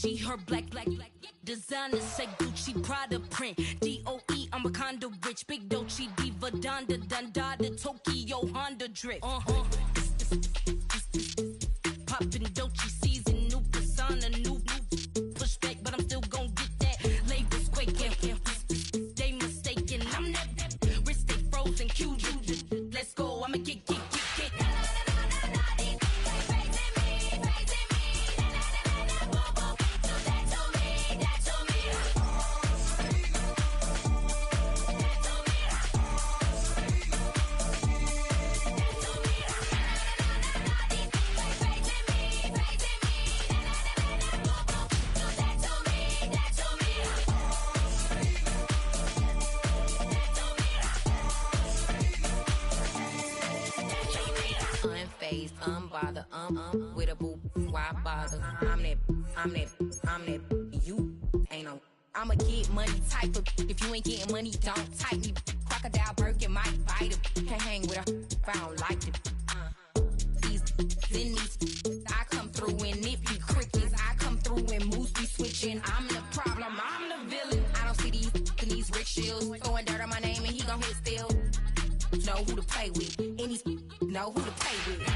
Gucci, her black designer say Gucci, Prada print. DOE, I'm a condo rich. Big Dolce, Diva, Donda, Dundada, Tokyo, Honda drip. Poppin' Dolce season, new persona, new pushback, but I'm still gon' get that. Labels quaking, they mistaken. I'm that wrist stay frozen, Q. Let's go, I'ma get. Unbothered, with a boo, why bother? I'm that, you ain't no. I'ma get money type of, if you ain't getting money, don't type me. Crocodile Birkin might bite him. Can't hang with her if I don't like them. These, I come through and it be crickets. I come through and moves be switching. I'm the problem, I'm the villain. I don't see these rickshaws throwing dirt on my name and he gon' hit still. Know who to play with, and these know who to play with.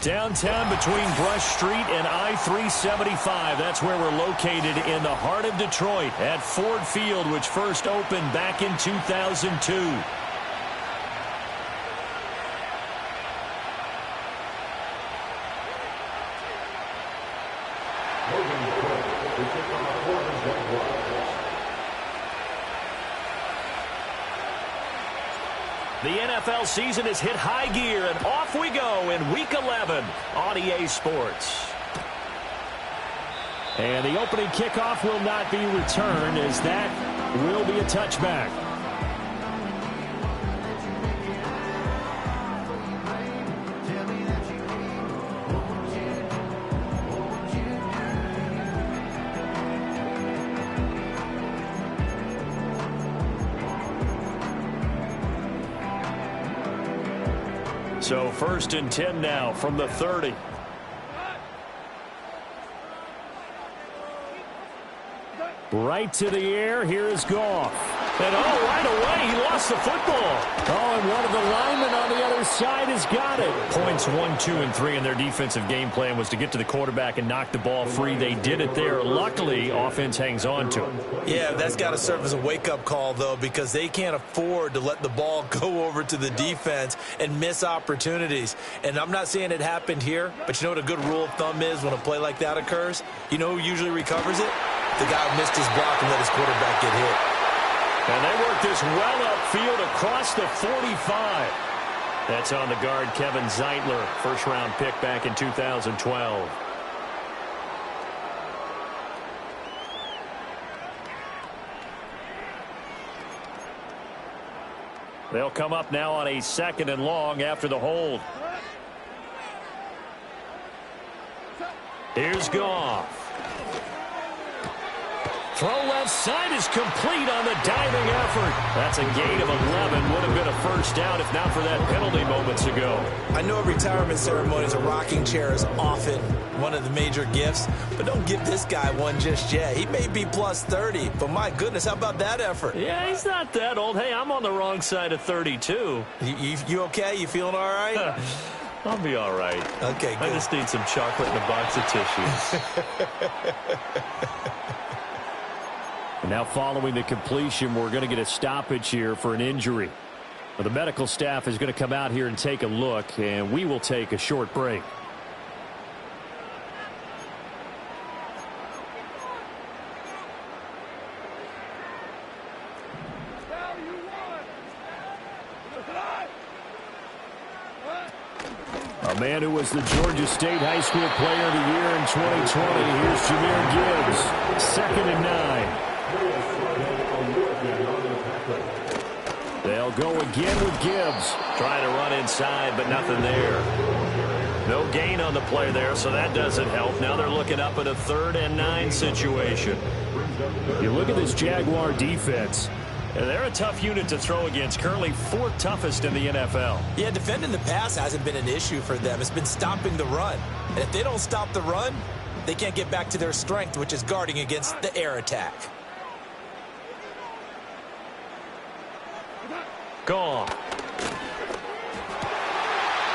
Downtown between Brush Street and I-375. That's where we're located in the heart of Detroit at Ford Field, which first opened back in 2002. The NFL season has hit high gear, and off we go in Week 11 on EA Sports. And the opening kickoff will not be returned, as that will be a touchback. So 1st and 10 now from the 30. Right to the air. Here is Goff. And right away, he lost the football. And one of the linemen on the other side has got it. Points 1, 2, and 3 in their defensive game plan was to get to the quarterback and knock the ball free. They did it there. Luckily, offense hangs on to him. Yeah, that's got to serve as a wake-up call, though, because they can't afford to let the ball go over to the defense and miss opportunities. And I'm not saying it happened here, but you know what a good rule of thumb is when a play like that occurs? You know who usually recovers it? The guy who missed his block and let his quarterback get hit. And they work this well upfield across the 45. That's on the guard, Kevin Zeitler, first-round pick back in 2012. They'll come up now on a 2nd and long after the hold. Here's Goff. Throw left side is complete on the diving effort. That's a gain of 11. Would have been a first down if not for that penalty moments ago. I know at retirement ceremonies, a rocking chair is often one of the major gifts, but don't give this guy one just yet. He may be plus 30, but my goodness, how about that effort? Yeah, he's not that old. Hey, I'm on the wrong side of 32. You okay? You feeling all right? I'll be all right. Okay, good. I just need some chocolate and a box of tissues. And now following the completion, we're going to get a stoppage here for an injury. Well, the medical staff is going to come out here and take a look, and we will take a short break. A man who was the Georgia State High School Player of the Year in 2020. Here's Jahmyr Gibbs, 2nd and 9. They'll go again with Gibbs. Trying to run inside, but nothing there. No gain on the play there, so that doesn't help. Now they're looking up at a 3rd and 9 situation. You look at this Jaguar defense. They're a tough unit to throw against, currently 4th toughest in the NFL. Yeah, defending the pass hasn't been an issue for them. It's been stopping the run. And if they don't stop the run, they can't get back to their strength, which is guarding against the air attack. Gone.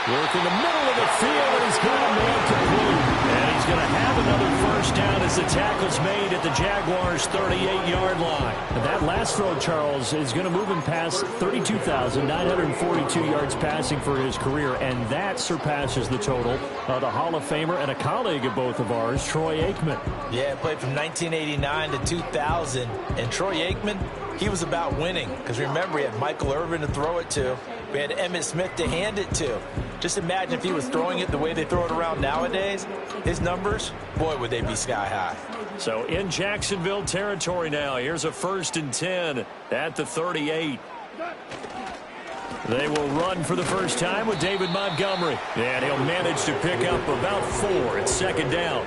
Work in the middle of the field, and he's got a man complete. And he's going to have another first down as the tackle's made at the Jaguars' 38-yard line. And that last throw, Charles, is going to move him past 32,942 yards passing for his career, and that surpasses the total of the Hall of Famer and a colleague of both of ours, Troy Aikman. Yeah, played from 1989 to 2000. And Troy Aikman, he was about winning. Because remember, he had Michael Irvin to throw it to. We had Emmitt Smith to hand it to. Just imagine if he was throwing it the way they throw it around nowadays. His numbers, boy, would they be sky high. So in Jacksonville territory now. Here's a 1st and 10 at the 38. They will run for the first time with David Montgomery. And he'll manage to pick up about 4 at 2nd down.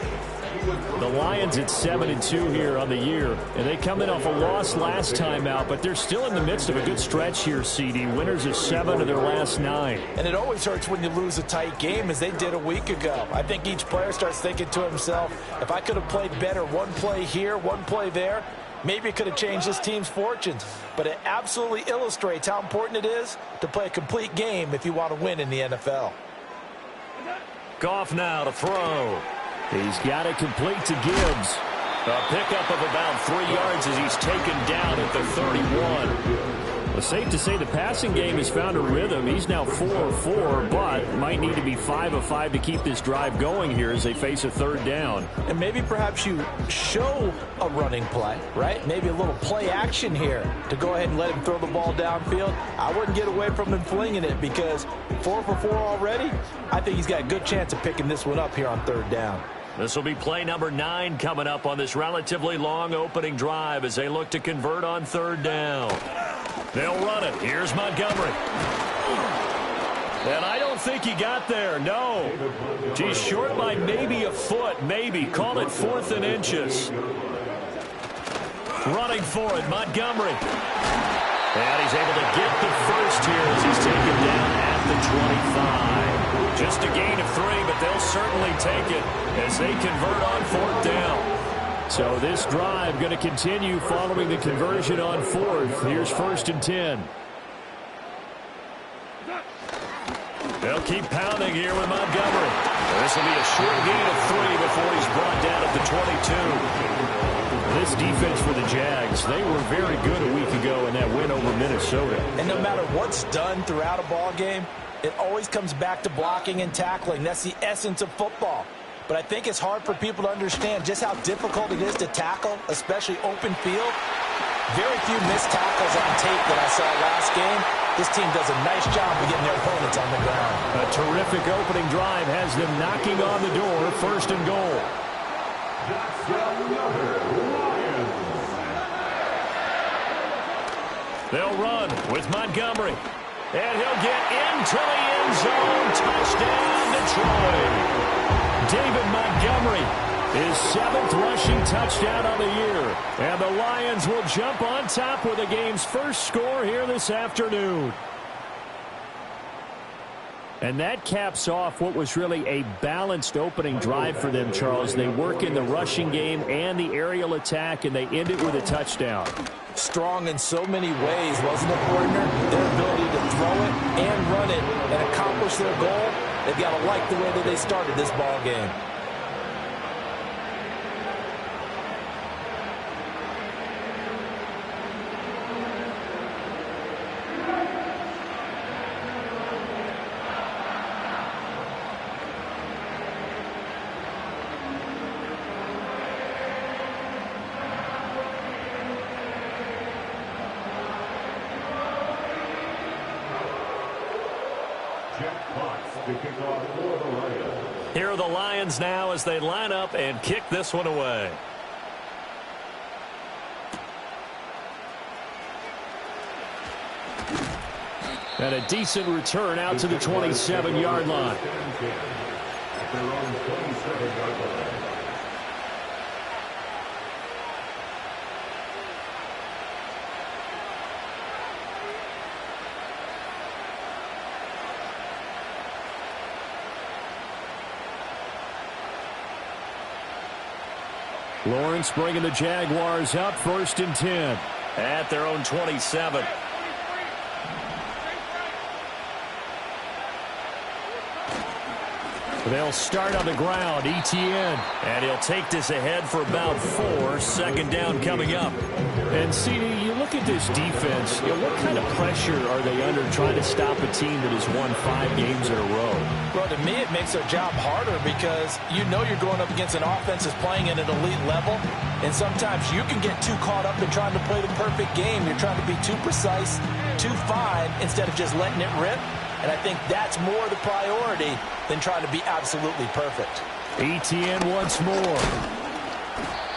The Lions at 7-2 here on the year, and they come in off a loss last time out, but they're still in the midst of a good stretch here, CD. Winners of 7 of their last 9. And it always hurts when you lose a tight game, as they did a week ago. I think each player starts thinking to himself, if I could have played better one play here, one play there, maybe it could have changed this team's fortunes. But it absolutely illustrates how important it is to play a complete game if you want to win in the NFL. Goff now to throw. He's got it complete to Gibbs. A pickup of about 3 yards as he's taken down at the 31. Well, safe to say the passing game has found a rhythm. He's now 4 of 4, but might need to be 5 of 5 to keep this drive going here as they face a 3rd down. And maybe perhaps you show a running play, right? Maybe a little play action here to go ahead and let him throw the ball downfield. I wouldn't get away from him flinging it because 4 for 4 already. I think he's got a good chance of picking this one up here on 3rd down. This will be play number 9 coming up on this relatively long opening drive as they look to convert on 3rd down. They'll run it. Here's Montgomery. And I don't think he got there. No. He's short by maybe a foot, maybe. Call it 4th and inches. Running for it, Montgomery. And he's able to get the first here as he's taken down at the 25. Just a gain of 3, but they'll certainly take it as they convert on 4th down. So this drive going to continue following the conversion on 4th. Here's 1st and 10. They'll keep pounding here with Montgomery. This will be a short gain of 3 before he's brought down at the 22. This defense for the Jags, they were very good a week ago in that win over Minnesota. And no matter what's done throughout a ball game, it always comes back to blocking and tackling. That's the essence of football. But I think it's hard for people to understand just how difficult it is to tackle, especially open field. Very few missed tackles on tape that I saw last game. This team does a nice job of getting their opponents on the ground. A terrific opening drive has them knocking on the door, 1st and goal. They'll run with Montgomery. And he'll get into the end zone. Touchdown, Detroit. David Montgomery His 7th rushing touchdown on the year. And the Lions will jump on top with the game's first score here this afternoon. And that caps off what was really a balanced opening drive for them, Charles. They work in the rushing game and the aerial attack, and they end it with a touchdown. Strong in so many ways, wasn't it, partner? Their ability to throw it and run it and accomplish their goal, they've got to like the way that they started this ball game. Here are the Lions now as they line up and kick this one away. And a decent return out to the 27-yard line. Lawrence bringing the Jaguars up, 1st and 10 at their own 27. They'll start on the ground. Etienne. And he'll take this ahead for about 4. 2nd down coming up. And, CD, you look at this defense, what kind of pressure are they under trying to stop a team that has won 5 games in a row? Well, to me, it makes their job harder because you know you're going up against an offense that's playing at an elite level, and sometimes you can get too caught up in trying to play the perfect game. You're trying to be too precise, too fine, instead of just letting it rip. And I think that's more the priority than trying to be absolutely perfect. Etienne once more.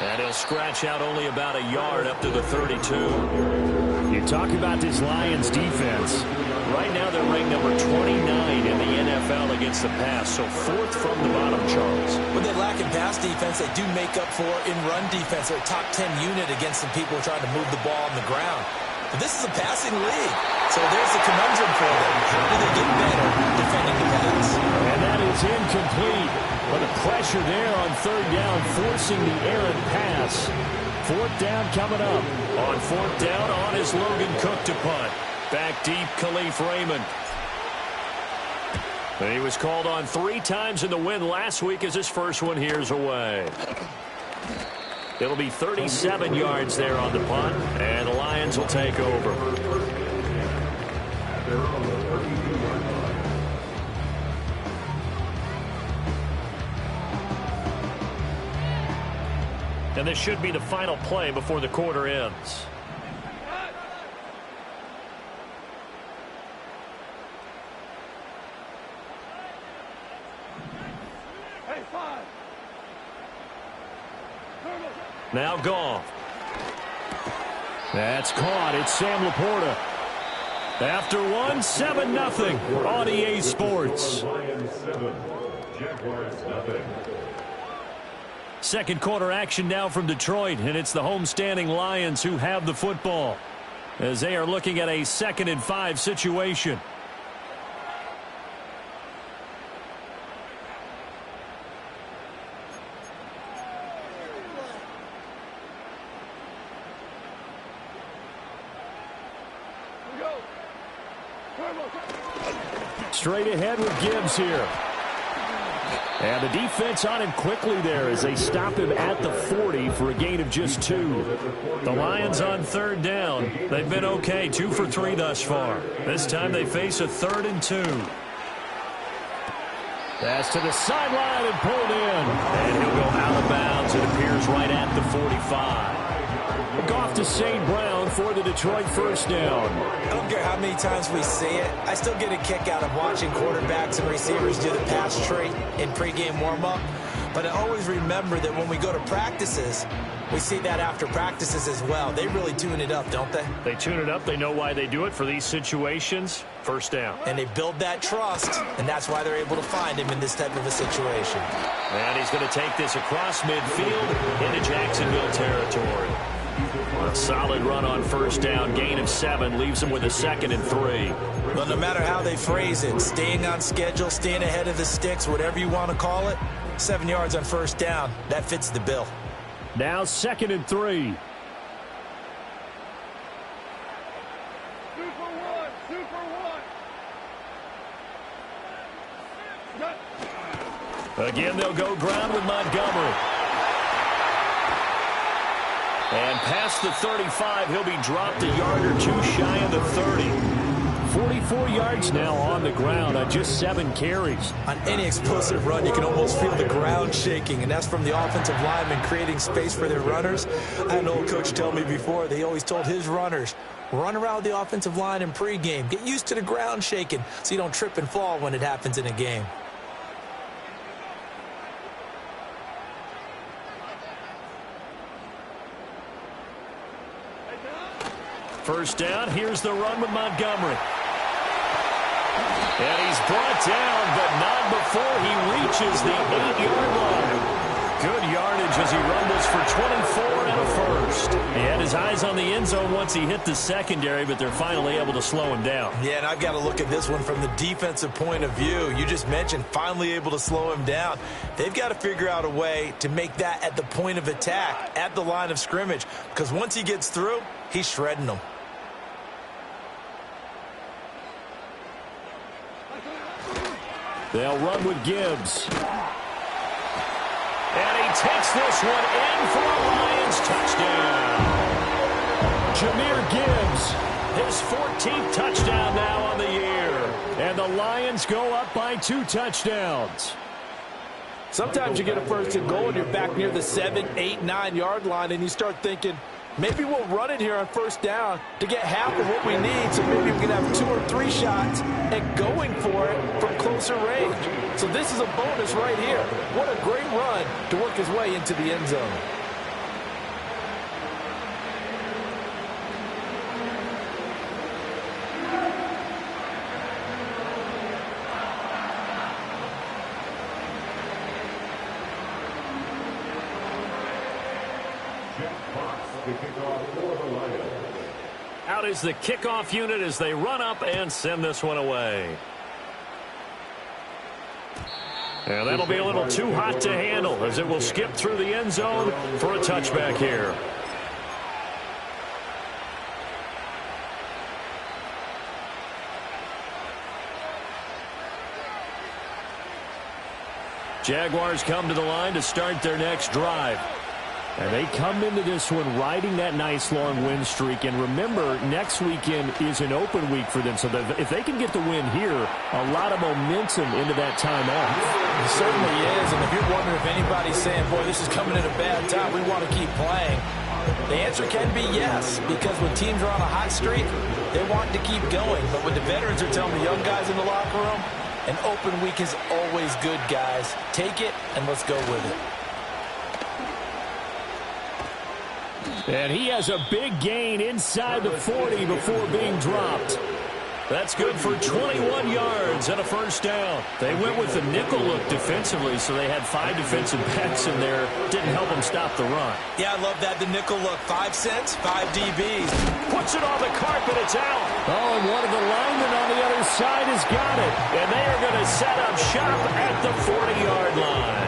And he'll scratch out only about a yard up to the 32. You talk about this Lions defense. Right now they're ranked number 29 in the NFL against the pass, so 4th from the bottom, Charles. When they lack in pass defense, they do make up for in run defense. They're a top 10 unit against some people trying to move the ball on the ground. But this is a passing league, so there's the conundrum for them. How do they get better defending the pass? And that is incomplete. But the pressure there on 3rd down, forcing the errant pass. 4th down coming up. On 4th down, on is Logan Cook to punt. Back deep, Khalif Raymond. He was called on 3 times in the win last week as his first one here's away. It'll be 37 yards there on the punt, and the Lions will take over. And this should be the final play before the quarter ends. Now Goff. That's caught. It's Sam Laporta. After 7-0 on EA Sports. Second quarter action now from Detroit, and it's the homestanding Lions who have the football as they are looking at a 2nd and 5 situation. Straight ahead with Gibbs here. And the defense on him quickly there as they stop him at the 40 for a gain of just 2. The Lions on 3rd down. They've been okay, 2 for 3 thus far. This time they face a 3rd and 2. Pass to the sideline and pulled in. And he'll go out of bounds. It appears right at the 45. Goff to St. Brown for the Detroit first down. I don't care how many times we see it. I still get a kick out of watching quarterbacks and receivers do the pass tree in pregame warm-up. But I always remember that when we go to practices, We see that after practices as well. They really tune it up, don't they? They tune it up. They know why they do it for these situations. First down. And they build that trust, and that's why they're able to find him in this type of a situation. And he's going to take this across midfield into Jacksonville territory. A solid run on first down. Gain of 7 leaves him with a 2nd and 3. Well, no matter how they phrase it, staying on schedule, staying ahead of the sticks, whatever you want to call it, 7 yards on first down, that fits the bill. Now 2nd and 3. Again, they'll go ground with Montgomery. And past the 35, he'll be dropped a yard or 2 shy of the 30. 44 yards now on the ground on just 7 carries. On any explosive run, you can almost feel the ground shaking, and that's from the offensive linemen creating space for their runners. I had an old coach tell me before, they always told his runners, run around the offensive line in pregame. Get used to the ground shaking so you don't trip and fall when it happens in a game. First down, here's the run with Montgomery. And he's brought down, but not before he reaches the 8-yard line. Good yardage as he rumbles for 24 and a first. He had his eyes on the end zone once he hit the secondary, but they're finally able to slow him down. Yeah, and I've got to look at this one from the defensive point of view. You just mentioned finally able to slow him down. They've got to figure out a way to make that at the point of attack, at the line of scrimmage, because once he gets through, he's shredding them. They'll run with Gibbs. And he takes this one in for a Lions touchdown. Jahmyr Gibbs, his 14th touchdown now on the year. And the Lions go up by 2 touchdowns. Sometimes you get a first and goal and you're back near the 7, 8, 9-yard line, and you start thinking, maybe we'll run it here on first down to get half of what we need, so maybe we can have 2 or 3 shots and going for it from closer range. So this is a bonus right here. What a great run to work his way into the end zone. Out is the kickoff unit as they run up and send this one away. And that'll be a little too hot to handle as it will skip through the end zone for a touchback here. Jaguars come to the line to start their next drive. And they come into this one riding that nice long win streak. And remember, next weekend is an open week for them. So that if they can get the win here, a lot of momentum into that time off. It certainly is. And if you're wondering if anybody's saying, boy, this is coming at a bad time, we want to keep playing, the answer can be yes. Because when teams are on a hot streak, they want to keep going. But what the veterans are telling the young guys in the locker room, an open week is always good, guys. Take it and let's go with it. And he has a big gain inside the 40 before being dropped. That's good for 21 yards and a first down. They went with the nickel look defensively, so they had 5 defensive backs in there. Didn't help them stop the run. Yeah, I love that. The nickel look. 5 cents, 5 DBs. Puts it on the carpet. It's out. Oh, and one of the linemen on the other side has got it. And they are going to set up shop at the 40-yard line.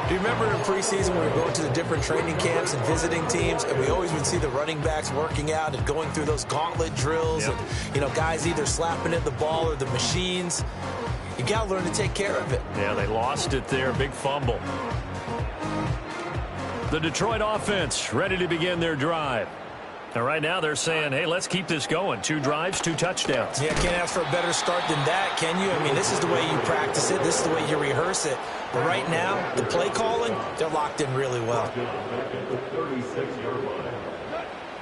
Do you remember in preseason when we were going to the different training camps and visiting teams, and we always would see the running backs working out and going through those gauntlet drills, Yep. and, you know, guys either slapping at the ball or the machines. You got to learn to take care of it. Yeah, they lost it there. Big fumble. The Detroit offense ready to begin their drive. And right now they're saying, hey, let's keep this going. 2 drives, 2 touchdowns. Yeah, can't ask for a better start than that, can you? I mean, this is the way you practice it. This is the way you rehearse it. But right now, the play calling, they're locked in really well.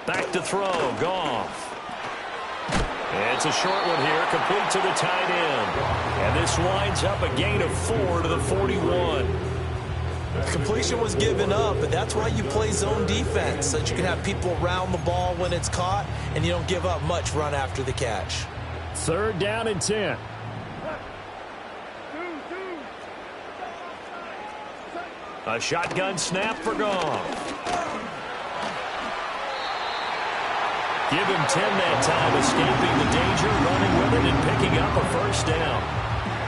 Back to throw, Goff. It's a short one here, complete to the tight end. And this winds up a gain of 4 to the 41. Completion was given up, but that's why you play zone defense, so that you can have people around the ball when it's caught, and you don't give up much run after the catch. 3rd down and 10. A shotgun snap for Goff. Give him 10 that time, escaping the danger, running with it, and picking up a 1st down.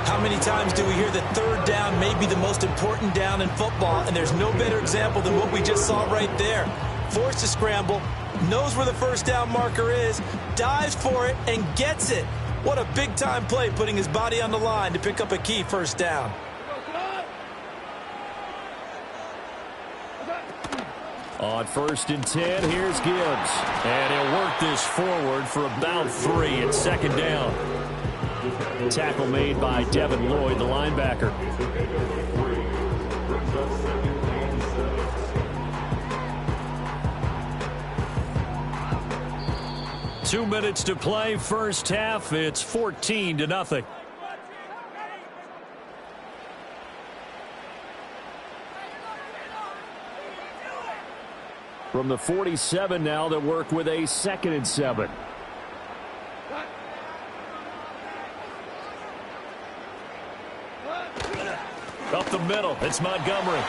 How many times do we hear that 3rd down may be the most important down in football, and there's no better example than what we just saw right there. Forced to scramble, knows where the 1st down marker is, dives for it, and gets it. What a big-time play, putting his body on the line to pick up a key 1st down. On 1st and 10, here's Gibbs. And he'll work this forward for about 3. It's 2nd down. Tackle made by Devin Lloyd, the linebacker. Two minutes to play, 1st half. It's 14-0. From the 47 now, they work with a 2nd and 7. Up the middle, it's Montgomery.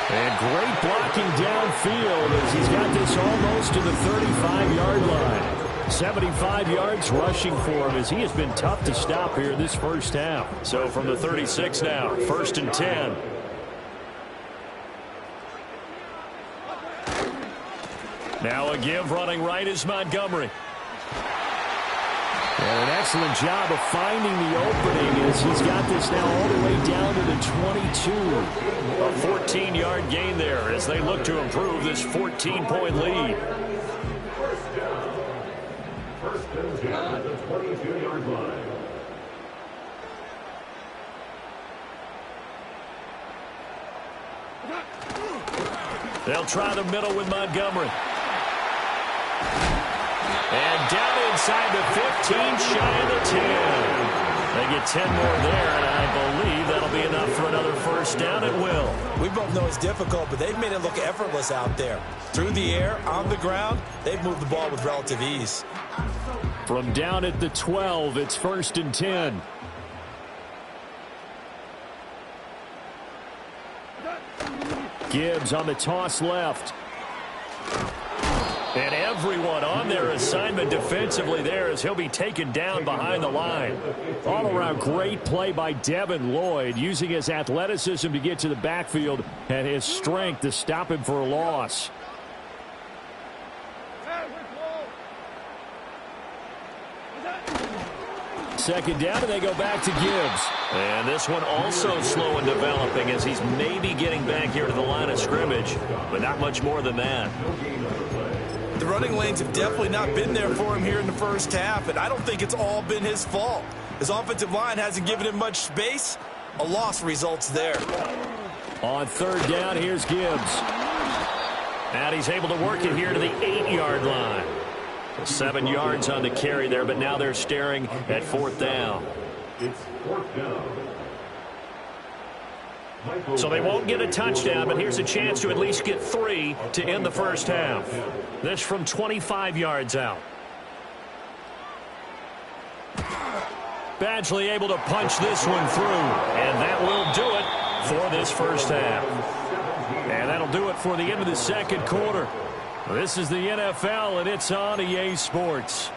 And great blocking downfield as he's got this almost to the 35-yard line. 75 yards rushing for him as he has been tough to stop here in this 1st half. So from the 36 now, 1st and 10. Now a give, running right is Montgomery. And an excellent job of finding the opening as he's got this now all the way down to the 22. A 14-yard gain there as they look to improve this 14-point lead. First down at the 22-yard line. They'll try the middle with Montgomery. And down inside the 15, shy of the 10. They get 10 more there, and I believe that'll be enough for another 1st down. It will. We both know it's difficult, but they've made it look effortless out there. Through the air, on the ground, they've moved the ball with relative ease. From down at the 12, it's 1st and 10. Gibbs on the toss left. And everyone on their assignment defensively there as he'll be taken down behind the line. All around great play by Devin Lloyd, using his athleticism to get to the backfield and his strength to stop him for a loss. Second down, and they go back to Gibbs. And this one also slow in developing as he's maybe getting back here to the line of scrimmage, but not much more than that. The running lanes have definitely not been there for him here in the 1st half, and I don't think it's all been his fault. His offensive line hasn't given him much space. A loss results there. On 3rd down, here's Gibbs. And he's able to work it here to the 8-yard line. 7 yards on the carry there, but now they're staring at 4th down. It's 4th down. So they won't get a touchdown, but here's a chance to at least get 3 to end the 1st half. This from 25 yards out. Badgley able to punch this one through, and that will do it for this 1st half. And that'll do it for the end of the 2nd quarter. This is the NFL, and it's on EA Sports.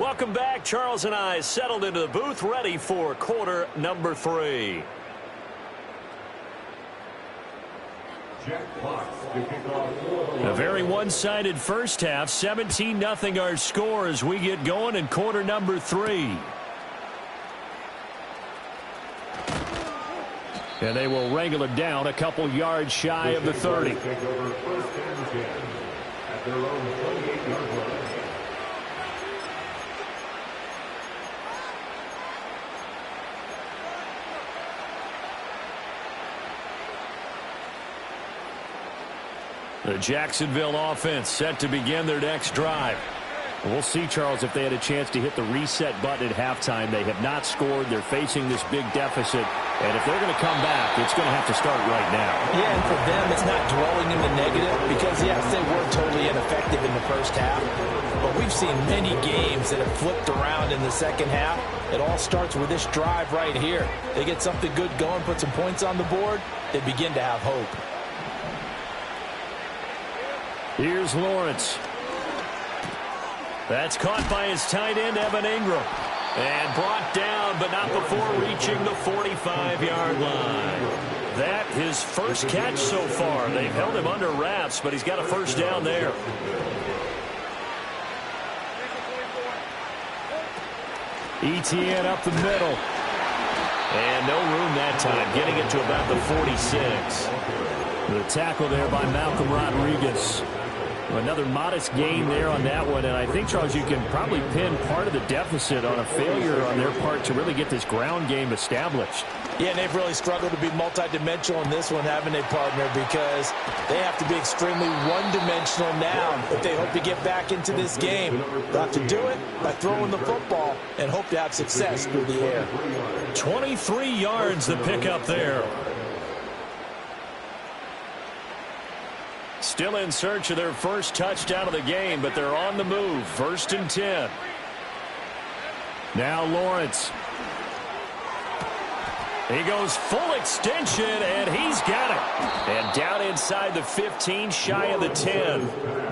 Welcome back. Charles and I settled into the booth, ready for quarter number 3. A very one-sided 1st half, 17-0 our score as we get going in quarter number 3. And they will wrangle it down a couple yards shy of the 30. The Jacksonville offense set to begin their next drive. We'll see, Charles, if they had a chance to hit the reset button at halftime. They have not scored. They're facing this big deficit. And if they're going to come back, it's going to have to start right now. Yeah, and for them, it's not dwelling in the negative because, yes, they were totally ineffective in the first half. But we've seen many games that have flipped around in the second half. It all starts with this drive right here. They get something good going, put some points on the board, they begin to have hope. Here's Lawrence. That's caught by his tight end, Evan Ingram. And brought down, but not before reaching the 45-yard line. That his first catch so far. They've held him under wraps, but he's got a first down there. Etienne up the middle. And no room that time, getting it to about the 46. The tackle there by Malcolm Rodriguez. Another modest gain there on that one, and I think, Charles, you can probably pin part of the deficit on a failure on their part to really get this ground game established. Yeah, and they've really struggled to be multidimensional in this one, haven't they, partner, because they have to be extremely one-dimensional now if they hope to get back into this game. They'll have to do it by throwing the football and hope to have success through the air. 23 yards the pickup there. Still in search of their first touchdown of the game, but they're on the move. 1st and 10. Now Lawrence. He goes full extension, and he's got it. And down inside the 15, shy of the 10.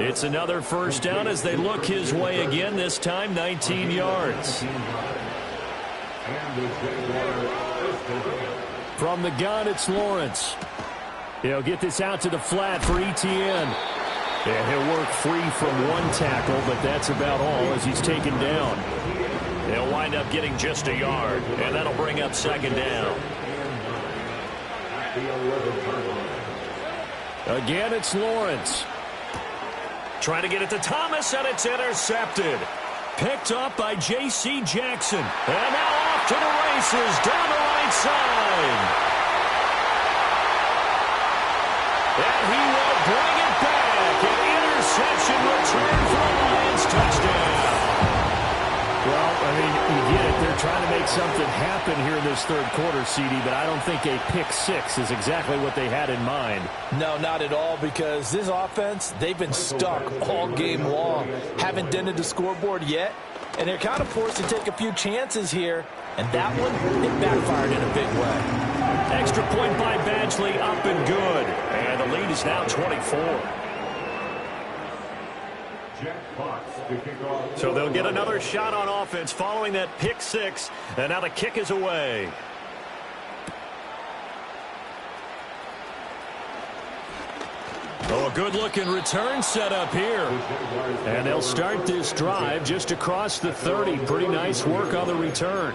It's another first down as they look his way again, this time 19 yards. From the gun, it's Lawrence. He'll get this out to the flat for Etienne. And he'll work free from one tackle, but that's about all as he's taken down. He'll wind up getting just a yard, and that'll bring up 2nd down. Again, it's Lawrence. Trying to get it to Thomas, and it's intercepted. Picked up by J.C. Jackson. And now off to the races down the right side. And he will bring it back. An interception return for the Lions touchdown. Well, I mean, you get it. They're trying to make something happen here in this third quarter, CD, but I don't think a pick six is exactly what they had in mind. No, not at all, because this offense, they've been stuck all game long. Haven't dented the scoreboard yet, and they're kind of forced to take a few chances here, and that one, it backfired in a big way. Extra point by Badgley, up and good. And the lead is now 24. So they'll get another shot on offense following that pick six. And now the kick is away. Oh, a good-looking return set up here. And they'll start this drive just across the 30. Pretty nice work on the return.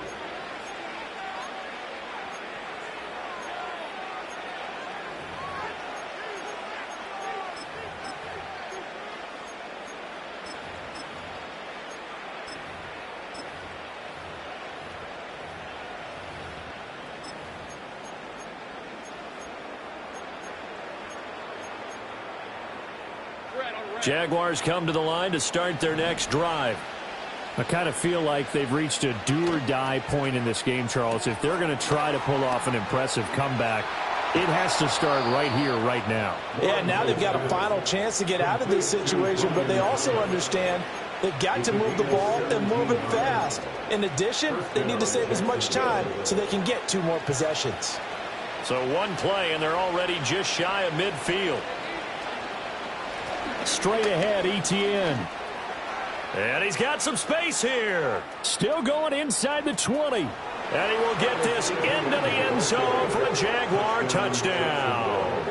Jaguars come to the line to start their next drive. I kind of feel like they've reached a do-or-die point in this game, Charles. If they're going to try to pull off an impressive comeback, it has to start right here, right now. Yeah, now they've got a final chance to get out of this situation, but they also understand they've got to move the ball and move it fast. In addition, they need to save as much time so they can get 2 more possessions. So one play, and they're already just shy of midfield. Straight ahead, Etienne. And he's got some space here. Still going inside the 20. And he will get this into the end zone for a Jaguar touchdown.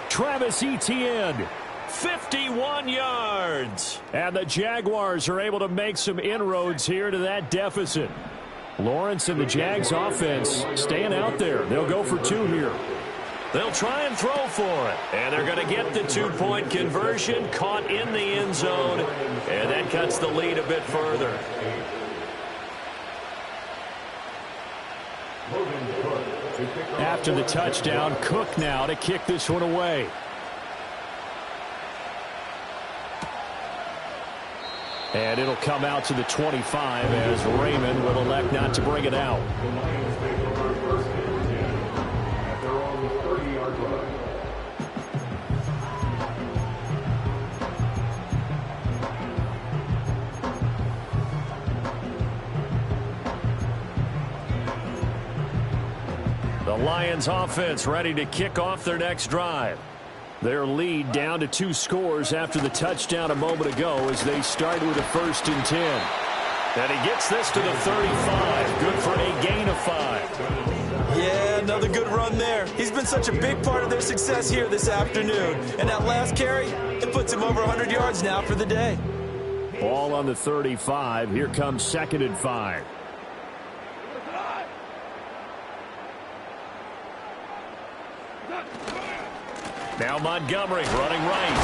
Travis Etienne, 51 yards. And the Jaguars are able to make some inroads here to that deficit. Lawrence and the Jags offense staying out there. They'll go for 2 here. They'll try and throw for it. And they're going to get the 2-point conversion, caught in the end zone. And that cuts the lead a bit further. After the touchdown, Cook now to kick this one away. And it'll come out to the 25 as Raymond will elect not to bring it out. The Lions offense ready to kick off their next drive. Their lead down to 2 scores after the touchdown a moment ago as they start with a 1st and 10. And he gets this to the 35. Good for a gain of 5. Yeah, another good run there. He's been such a big part of their success here this afternoon. And that last carry, it puts him over 100 yards now for the day. Ball on the 35. Here comes 2nd and 5. Now Montgomery running right.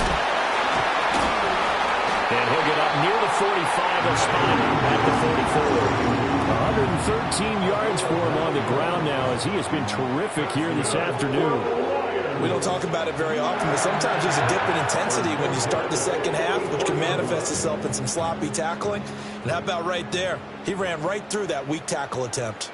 And he'll get up near the 45, a spot at the 44. 113 yards for him on the ground now as he has been terrific here this afternoon. We don't talk about it very often, but sometimes there's a dip in intensity when you start the second half, which can manifest itself in some sloppy tackling. And how about right there? He ran right through that weak tackle attempt.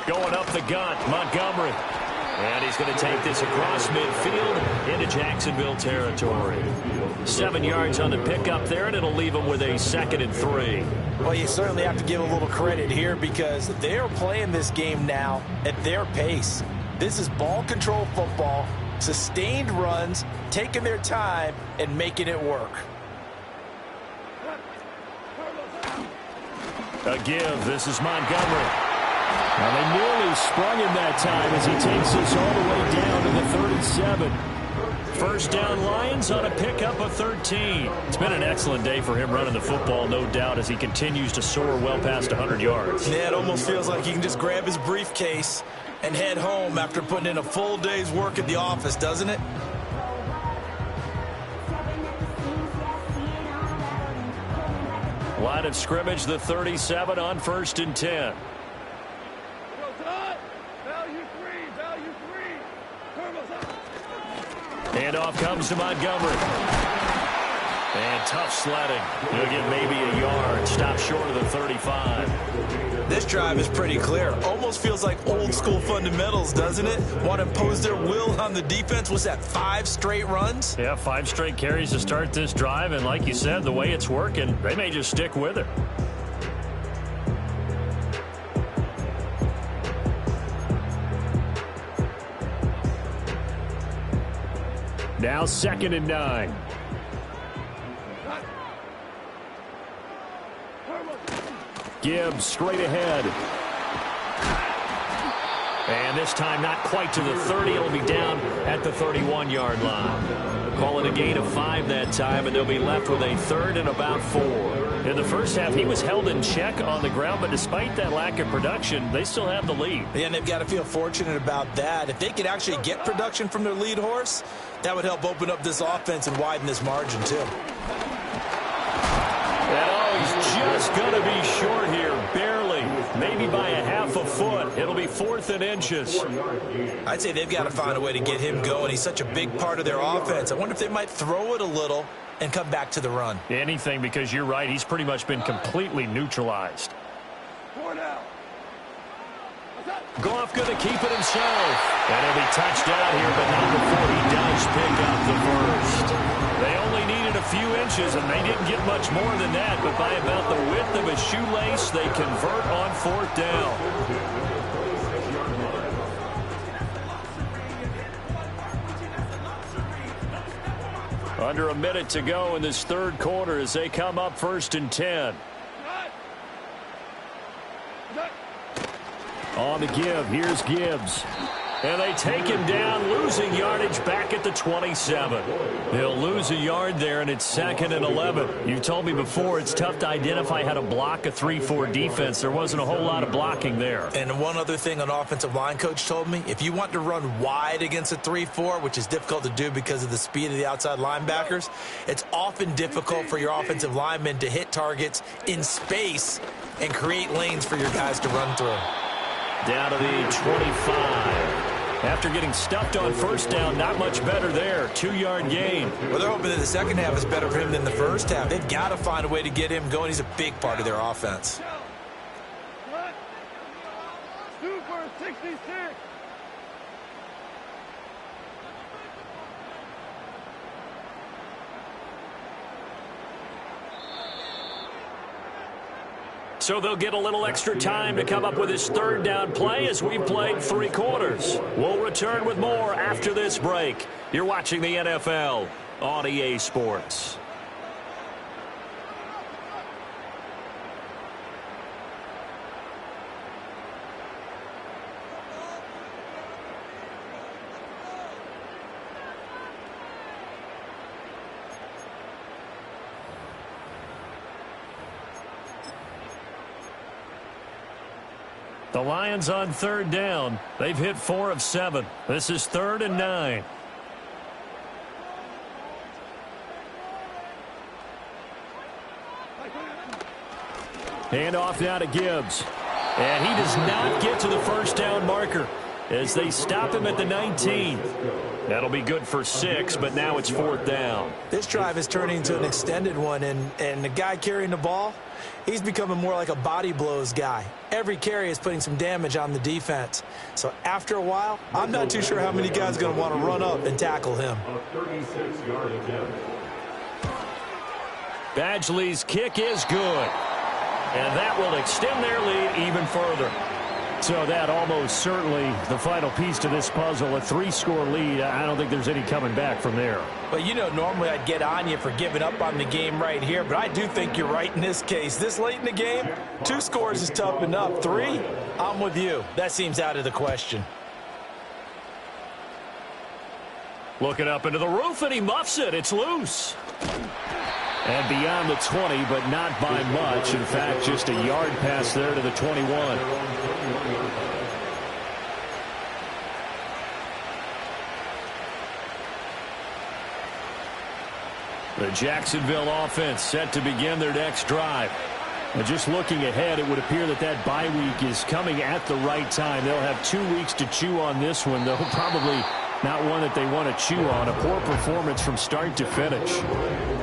Going up the gut, Montgomery. And he's going to take this across midfield into Jacksonville territory. 7 yards on the pickup there, and it'll leave him with a 2nd and 3. Well, you certainly have to give a little credit here because they're playing this game now at their pace. This is ball control football, sustained runs, taking their time, and making it work. A give. This is Montgomery. Now they nearly sprung him that time as he takes this all the way down to the 37. First down Lions on a pickup of 13. It's been an excellent day for him running the football, no doubt, as he continues to soar well past 100 yards. Yeah, it almost feels like he can just grab his briefcase and head home after putting in a full day's work at the office, doesn't it? Line of scrimmage, the 37 on 1st and 10. Handoff comes to Montgomery. And tough sledding. He'll get maybe a yard. Stop short of the 35. This drive is pretty clear. Almost feels like old school fundamentals, doesn't it? Want to impose their will on the defense. Was that 5 straight runs? Yeah, 5 straight carries to start this drive. And like you said, the way it's working, they may just stick with it. Now 2nd and 9. Gibbs straight ahead. And this time not quite to the 30. It'll be down at the 31-yard line. Call it a gain of 5 that time, and they'll be left with a 3rd and about 4. In the first half, he was held in check on the ground, but despite that lack of production, they still have the lead. Yeah, and they've got to feel fortunate about that. If they could actually get production from their lead horse, that would help open up this offense and widen this margin, too. And he's just going to be short here, barely, maybe by a half a foot. It'll be 4th and inches. I'd say they've got to find a way to get him going. He's such a big part of their offense. I wonder if they might throw it a little and come back to the run. Anything, because you're right, he's pretty much been completely neutralized. Goff going to keep it himself. And he'll be touched out here, but not before he does pick up the first. They only needed a few inches, and they didn't get much more than that, but by about the width of a shoelace, they convert on 4th down. Under a minute to go in this 3rd quarter as they come up 1st and 10. On the give, here's Gibbs. And they take him down, losing yardage back at the 27. They'll lose a yard there, and it's 2nd and 11. You told me before it's tough to identify how to block a 3-4 defense. There wasn't a whole lot of blocking there. And one other thing an offensive line coach told me, if you want to run wide against a 3-4, which is difficult to do because of the speed of the outside linebackers, it's often difficult for your offensive linemen to hit targets in space and create lanes for your guys to run through. Down to the 25. After getting stuffed on first down, not much better there. 2-yard gain. Well, they're hoping that the second half is better for him than the first half. They've got to find a way to get him going. He's a big part of their offense. 2 for 66. So they'll get a little extra time to come up with his third down play as we've played 3 quarters. We'll return with more after this break. You're watching the NFL on EA Sports. The Lions on third down. They've hit 4 of 7. This is 3rd and 9. Hand off now to Gibbs. And he does not get to the first down marker as they stop him at the 19. That'll be good for 6, but now it's 4th down. This drive is turning into an extended one, and the guy carrying the ball, he's becoming more like a body blows guy. Every carry is putting some damage on the defense. So after a while, I'm not too sure how many guys are going to want to run up and tackle him. Badgley's kick is good. And that will extend their lead even further. So that almost certainly the final piece to this puzzle, a 3-score lead. I don't think there's any coming back from there. Well, you know, normally I'd get on you for giving up on the game right here, but I do think you're right in this case. This late in the game, 2 scores is tough enough. 3, I'm with you. That seems out of the question. Looking up into the roof, and he muffs it. It's loose. And beyond the 20, but not by much. In fact, just a yard pass there to the 21. The Jacksonville offense set to begin their next drive. And just looking ahead, it would appear that that bye week is coming at the right time. They'll have 2 weeks to chew on this one, though probably not one that they want to chew on. A poor performance from start to finish.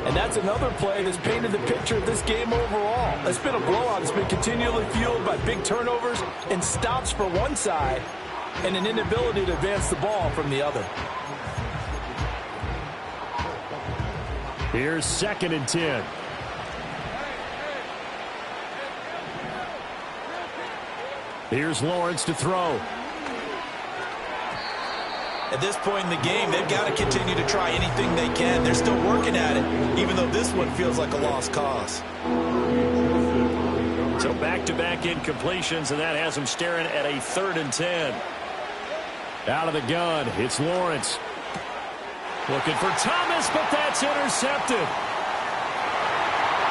And that's another play that's painted the picture of this game overall. It's been a blowout. It's been continually fueled by big turnovers and stops for one side and an inability to advance the ball from the other. Here's 2nd and 10. Here's Lawrence to throw. At this point in the game, they've got to continue to try anything they can. They're still working at it, even though this one feels like a lost cause. So back-to-back incompletions, and that has them staring at a 3rd and 10. Out of the gun, it's Lawrence. Looking for Thomas, but that's intercepted.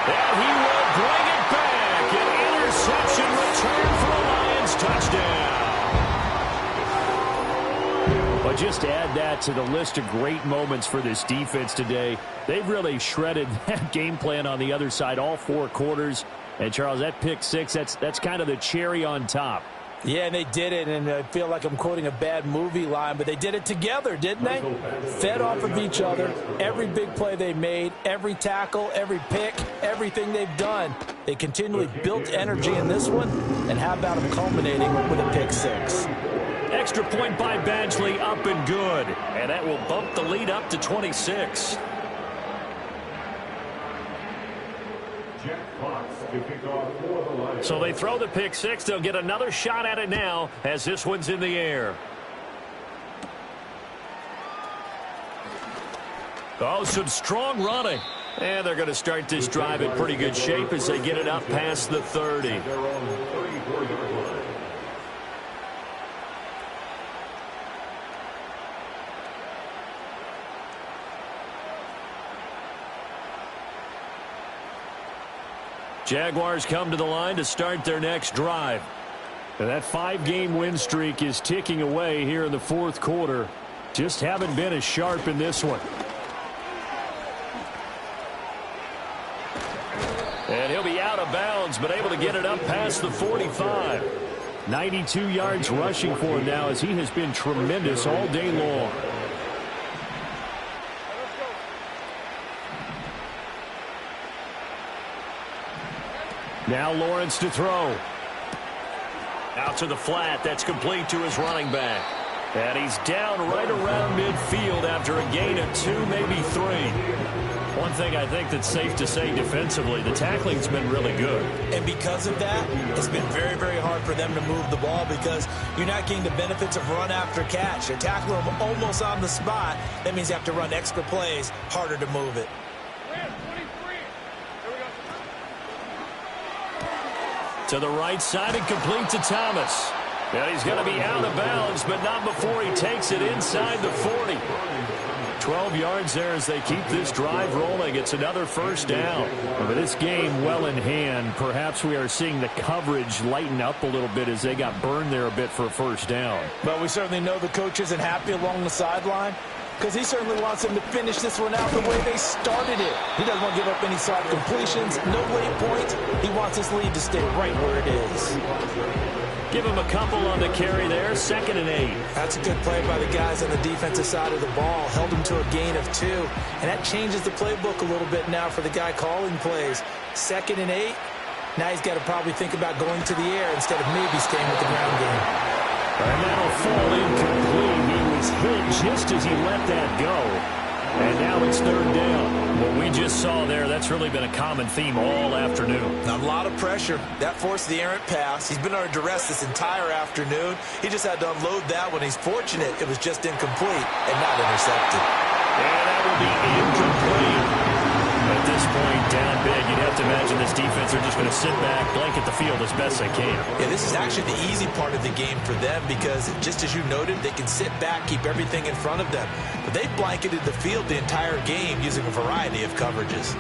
And he will bring it back. An interception return for the Lions touchdown. But just add that to the list of great moments for this defense today. They've really shredded that game plan on the other side all 4 quarters. And, Charles, that pick 6, that's kind of the cherry on top. Yeah, and they did it, and I feel like I'm quoting a bad movie line, but they did it together, didn't they? Fed off of each other. Every big play they made, every tackle, every pick, everything they've done. They continually built energy in this one, and how about them culminating with a pick 6? Extra point by Badgley, up and good. And that will bump the lead up to 26. So they throw the pick 6. They'll get another shot at it now as this one's in the air. Oh, some strong running. And they're going to start this drive in pretty good shape as they get it up past the 30. Jaguars come to the line to start their next drive. And that 5-game win streak is ticking away here in the 4th quarter. Just haven't been as sharp in this one. And he'll be out of bounds, but able to get it up past the 45. 92 yards rushing for him now, as he has been tremendous all day long. Now Lawrence to throw. Out to the flat. That's complete to his running back. And he's down right around midfield after a gain of 2, maybe 3. One thing I think that's safe to say defensively, the tackling's been really good. And because of that, it's been very, very hard for them to move the ball because you're not getting the benefits of run after catch. You're tackling them almost on the spot. That means you have to run extra plays, harder to move it. To the right side and complete to Thomas. And he's going to be out of bounds, but not before he takes it inside the 40. 12 yards there as they keep this drive rolling. It's another first down. But this game well in hand. Perhaps we are seeing the coverage lighten up a little bit as they got burned there a bit for a first down. But we certainly know the coach isn't happy along the sideline, because he certainly wants them to finish this one out the way they started it. He doesn't want to give up any soft completions, no late points. He wants this lead to stay right where it is. Give him a couple on the carry there. 2nd and 8. That's a good play by the guys on the defensive side of the ball. Held him to a gain of 2. And that changes the playbook a little bit now for the guy calling plays. 2nd and 8. Now he's got to probably think about going to the air instead of maybe staying with the ground game. And that'll fall incomplete. He was hit just as he let that go. And now it's 3rd down. What we just saw there, that's really been a common theme all afternoon. A lot of pressure. That forced the errant pass. He's been under duress this entire afternoon. He just had to unload that one. He's fortunate it was just incomplete and not intercepted. And that will be incomplete. At this point, down big, you'd have to imagine this defense are just going to sit back, blanket the field as best they can. Yeah, this is actually the easy part of the game for them because, just as you noted, they can sit back, keep everything in front of them. But they blanketed the field the entire game using a variety of coverages.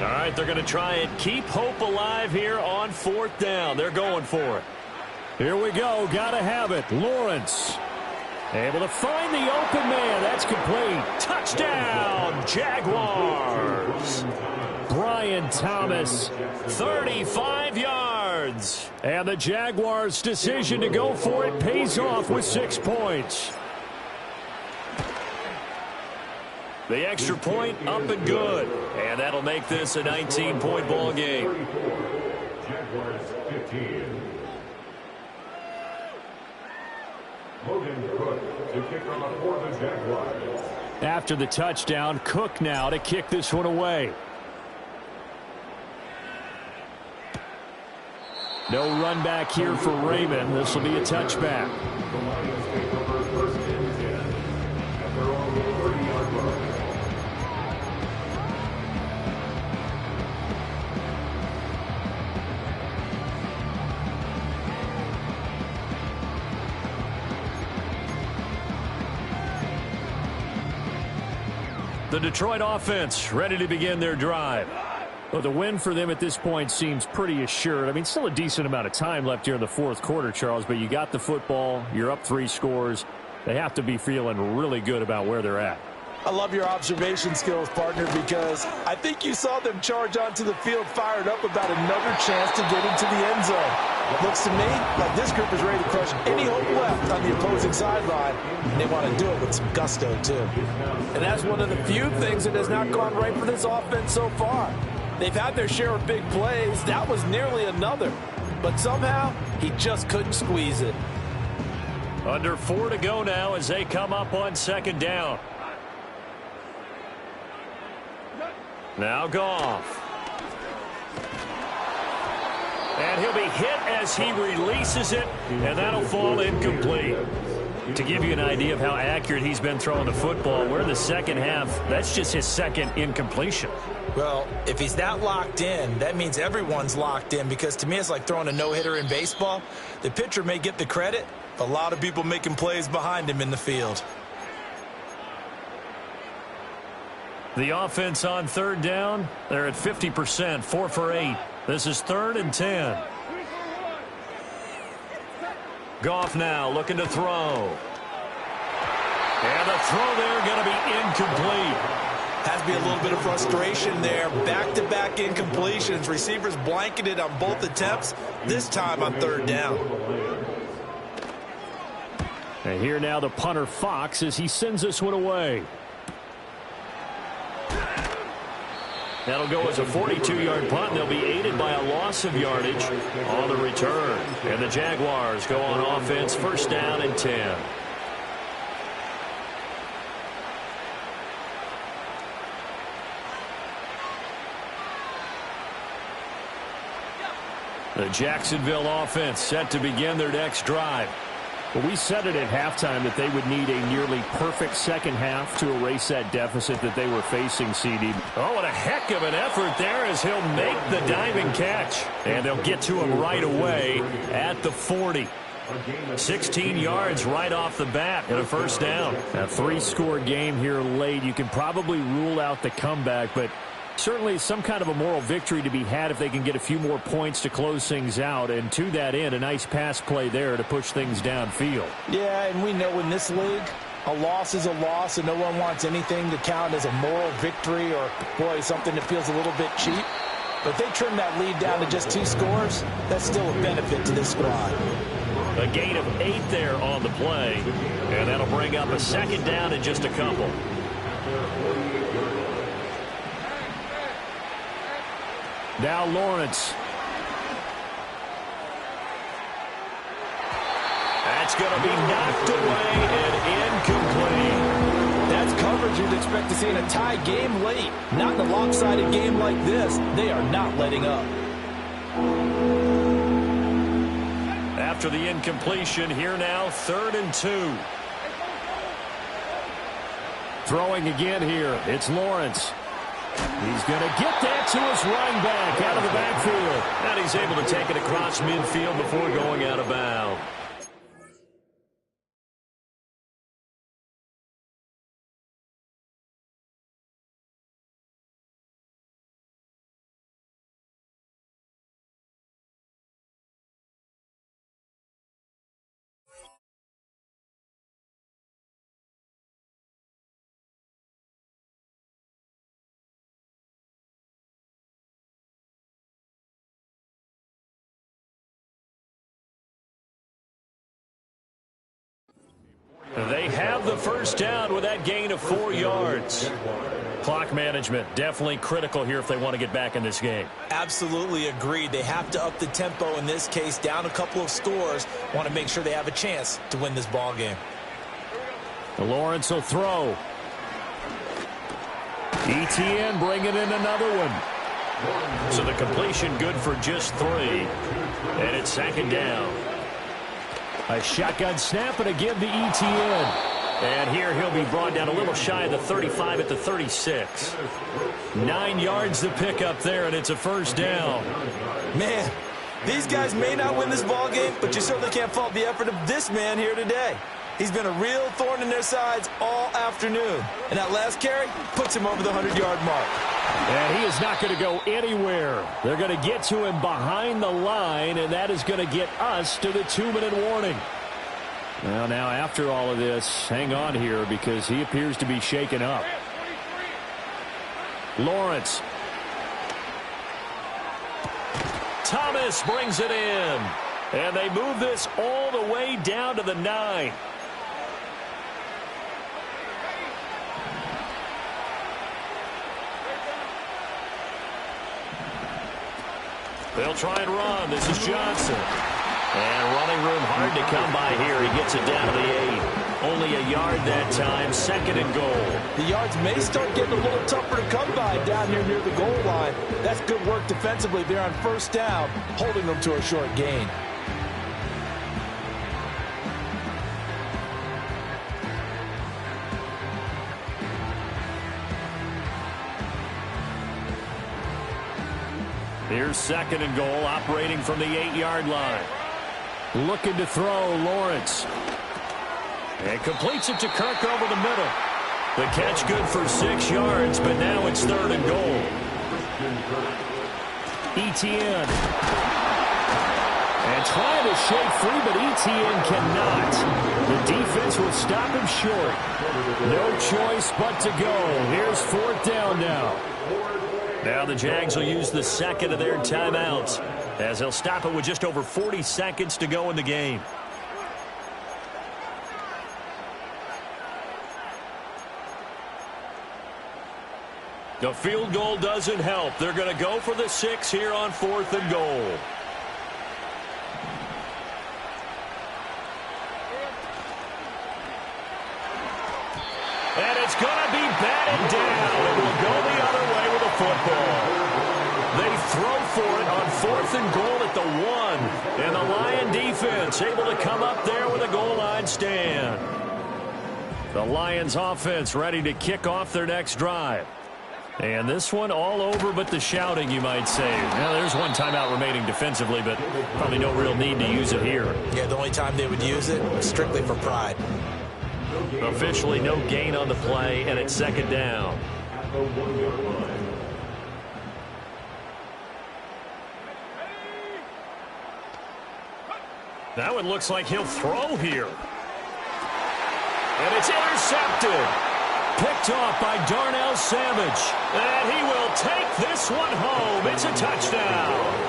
All right, they're going to try and keep hope alive here on 4th down. They're going for it. Here we go. Got to have it. Lawrence able to find the open man. That's complete. Touchdown, Jaguars. Brian Thomas, 35 yards. And the Jaguars' decision to go for it pays off with 6 points. The extra point up and good. And that'll make this a 19-point ball game. Jaguars 15. To kick off for the Jaguars. After the touchdown, Cook now to kick this one away. No run back here for Raymond. This will be a touchback. The Lions take over 1st and 10 at their own 30-yard line. The Detroit offense ready to begin their drive. Well, the win for them at this point seems pretty assured. I mean, still a decent amount of time left here in the 4th quarter, Charles, but you got the football. You're up 3 scores. They have to be feeling really good about where they're at. I love your observation skills, partner, because I think you saw them charge onto the field fired up about another chance to get into the end zone. Looks to me like this group is ready to crush any hope left on the opposing sideline, and they want to do it with some gusto, too. And that's one of the few things that has not gone right for this offense so far. They've had their share of big plays. That was nearly another. But somehow, he just couldn't squeeze it. Under 4 to go now as they come up on 2nd down. Now Goff. And he'll be hit as he releases it, and that'll fall incomplete. To give you an idea of how accurate he's been throwing the football, we're in the 2nd half. That's just his 2nd incompletion. Well, if he's that locked in, that means everyone's locked in, because to me it's like throwing a no-hitter in baseball. The pitcher may get the credit, a lot of people making plays behind him in the field. The offense on 3rd down, they're at 50%, 4 for 8. This is 3rd and 10. Goff now looking to throw. And the throw there going to be incomplete. Has to be a little bit of frustration there. Back-to-back incompletions. Receivers blanketed on both attempts, this time on third down. And here now the punter Fox as he sends this one away. That'll go as a 42-yard punt, and they'll be aided by a loss of yardage on the return. And the Jaguars go on offense, first down and 10. The Jacksonville offense set to begin their next drive. Well, we said it at halftime that they would need a nearly perfect second half to erase that deficit that they were facing, CD. Oh, what a heck of an effort there as he'll make the diving catch. And they'll get to him right away at the 40. 16 yards right off the bat and a first down. A 3-score game here late. You can probably rule out the comeback, but certainly some kind of a moral victory to be had if they can get a few more points to close things out. And to that end, a nice pass play there to push things downfield. Yeah, and we know in this league, a loss is a loss, and no one wants anything to count as a moral victory or, boy, something that feels a little bit cheap. But if they trim that lead down to just 2 scores, that's still a benefit to this squad. A gain of 8 there on the play, and that'll bring up a second down in just a couple. Now Lawrence. That's going to be knocked away and incomplete. That's coverage you'd expect to see in a tie game late. Not in a lopsided game like this. They are not letting up. After the incompletion, here now, 3rd and 2. Throwing again here, it's Lawrence. He's going to get that to his running back out of the backfield. And he's able to take it across midfield before going out of bounds. They have the first down with that gain of 4 yards. Clock management definitely critical here if they want to get back in this game. Absolutely agreed. They have to up the tempo in this case, down a couple of scores. Want to make sure they have a chance to win this ball game. Lawrence will throw. ETN bringing in another one. So the completion good for just 3. And it's 2nd down. A shotgun snap and again to ETN. And here he'll be brought down a little shy of the 35 at the 36. 9 yards to pick up there, and it's a first down. Man, these guys may not win this ball game, but you certainly can't fault the effort of this man here today. He's been a real thorn in their sides all afternoon. And that last carry puts him over the 100-yard mark. And he is not going to go anywhere. They're going to get to him behind the line, and that is going to get us to the 2-minute warning. Well, now after all of this, hang on here because he appears to be shaken up. Lawrence. Thomas brings it in. And they move this all the way down to the 9. They'll try and run. This is Johnson. And running room hard to come by here. He gets it down to the 8. Only a yard that time. 2nd and goal. The yards may start getting a little tougher to come by down here near the goal line. That's good work defensively there on first down, holding them to a short gain. Here's 2nd and goal, operating from the 8-yard line. Looking to throw, Lawrence. And completes it to Kirk over the middle. The catch good for 6 yards, but now it's 3rd and goal. ETN. And trying to shake free, but ETN cannot. The defense will stop him short. No choice but to go. Here's fourth down now. Now the Jags will use the second of their timeouts, as they'll stop it with just over 40 seconds to go in the game. The field goal doesn't help. They're going to go for the 6 here on 4th and goal. And it's going to be batted down. It will go the other way with the football. They throw for it on 4th and goal at the 1. And the Lion defense able to come up there with a goal line stand. The Lions offense ready to kick off their next drive. And this one all over but the shouting, you might say. Now, there's one timeout remaining defensively, but probably no real need to use it here. Yeah, the only time they would use it was strictly for pride. Officially no gain on the play, and it's second down. That one looks like he'll throw here. And it's intercepted. Picked off by Darnell Savage. And he will take this one home. It's a touchdown.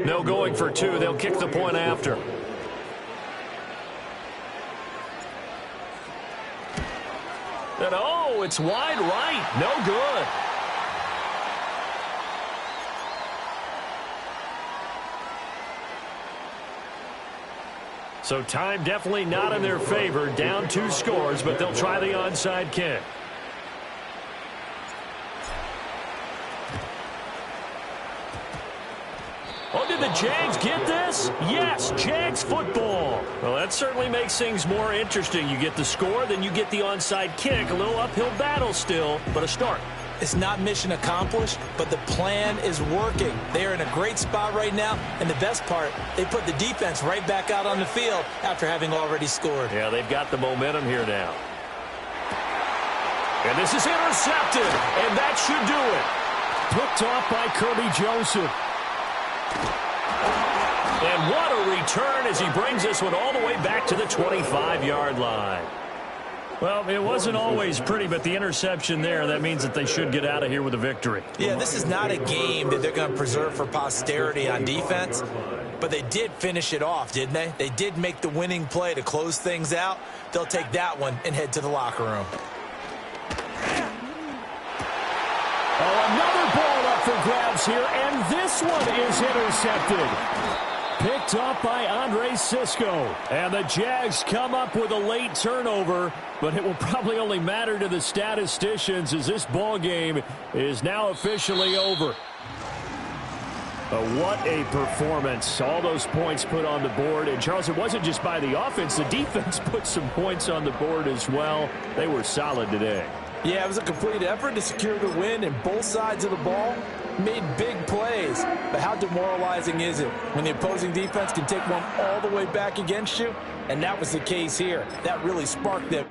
No going for 2. They'll kick the point after. And oh, it's wide right. No good. So time definitely not in their favor. Down 2 scores, but they'll try the onside kick. Oh, did the Jags get this? Yes, Jags football. Well, that certainly makes things more interesting. You get the score, then you get the onside kick. A little uphill battle still, but a start. It's not mission accomplished, but the plan is working. They are in a great spot right now, and the best part, they put the defense right back out on the field after having already scored. Yeah, they've got the momentum here now. And this is intercepted, and that should do it. Picked off by Kirby Joseph. And what a return as he brings this one all the way back to the 25-yard line. Well, it wasn't always pretty, but the interception there, that means that they should get out of here with a victory. Yeah, this is not a game that they're going to preserve for posterity on defense, but they did finish it off, didn't they? They did make the winning play to close things out. They'll take that one and head to the locker room. Oh, another ball up for grabs here, and this one is intercepted. Picked up by Andre Cisco. And the Jags come up with a late turnover, but it will probably only matter to the statisticians as this ball game is now officially over. But what a performance. All those points put on the board. And, Charles, it wasn't just by the offense. The defense put some points on the board as well. They were solid today. Yeah, it was a complete effort to secure the win, and both sides of the ball made big plays. But how demoralizing is it when the opposing defense can take one all the way back against you? And that was the case here. That really sparked them.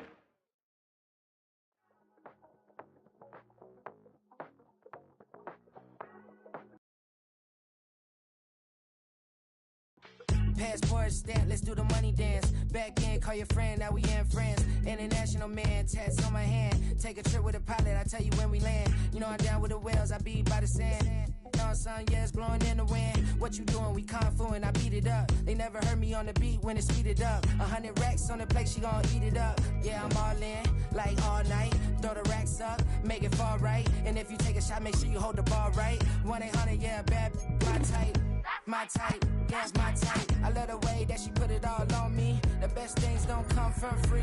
Passport stamp, let's do the money dance. Back in, call your friend, now we in France. International man, tats on my hand. Take a trip with a pilot, I tell you when we land. You know I'm down with the whales, I be by the sand. On sun, yeah, it's blowing in the wind. What you doing? We kung fu and I beat it up. They never heard me on the beat when it's speeded up. 100 racks on the plate, she gon' eat it up. Yeah, I'm all in, like all night. Throw the racks up, make it fall right. And if you take a shot, make sure you hold the ball right. 1-800, yeah, bad, my type. My type, yeah, it's my type. I love the way that she put it all on me. The best things don't come for free.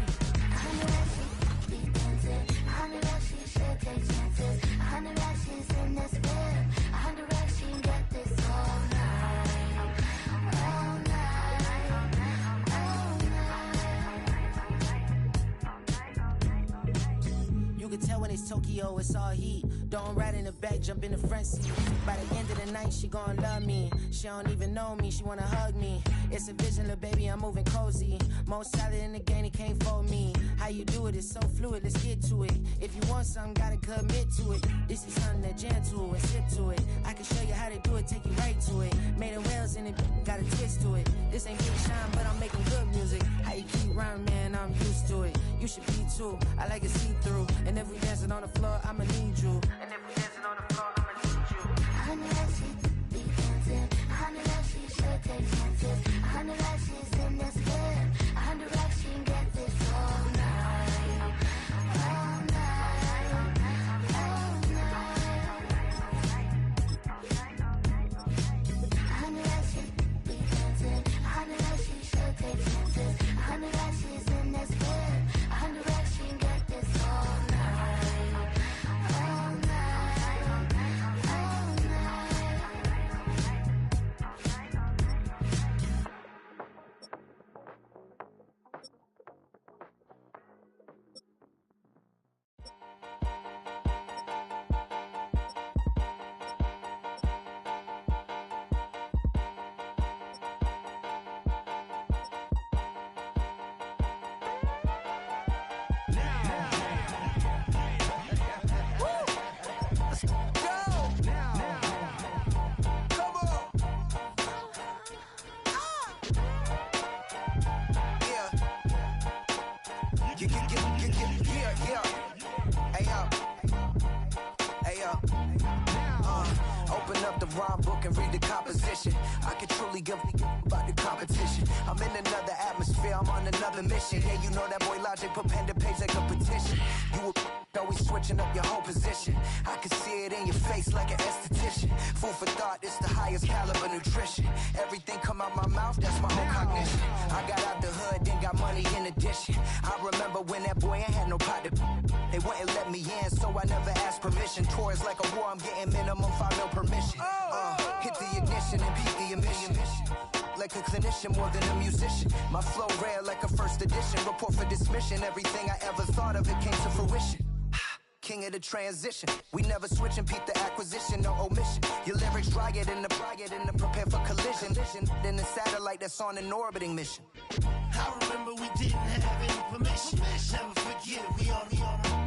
You can tell when they it's Tokyo, it's all heat. Don't ride in the back, jump in the front seat. By the end of the night, she gon' love me. She don't even know me, she wanna hug me. It's a vision, little baby, I'm moving cozy. Most solid in the game, he can't fold me. How you do it, it's so fluid, let's get to it. If you want something, gotta commit to it. This is something that jam to and sip to it. I can show you how to do it, take you right to it. Made of whales in it, got a twist to it. This ain't Big Shine, but I'm making good music. How you keep rhyming, man, I'm used to it. You should be too, I like it see-through. And if we dancing on the floor, I'ma need you. And if we dancing on the floor, I'ma need you. I know that she be dancing. I know that she should take chances. I know that she's in this bed. I know that she can get this all night. All night. All night. I know that she be dancing. I know that she should take chances. I know that she's in this bed. I know that she can get this all night. All night. All Open up the rhyme book and read the composition. I could truly give about the competition. I'm in another atmosphere, I'm on another mission. Yeah, you know that boy Logic put pen to page like a petition. You were always switching up your whole position. I can see it in your face like an esthetician. Food for thought, it's the highest caliber nutrition. Everything come out my mouth, that's my whole cognition. I got out the hood, then got money in addition. I remember when that boy ain't had no pot to. They wouldn't let me in, so I never asked permission. Tours like a war, I'm getting minimum 5 mil permission. Hit the ignition and beat the emission. Like a clinician more than a musician. My flow rare like a first edition. Report for dismission. Everything I ever thought of, it came to fruition. King of the transition. We never switch and peep the acquisition, no omission. Your lyrics dry it in the prepare for collision. Then the satellite that's on an orbiting mission. I remember we didn't have any permission. Never forget, we on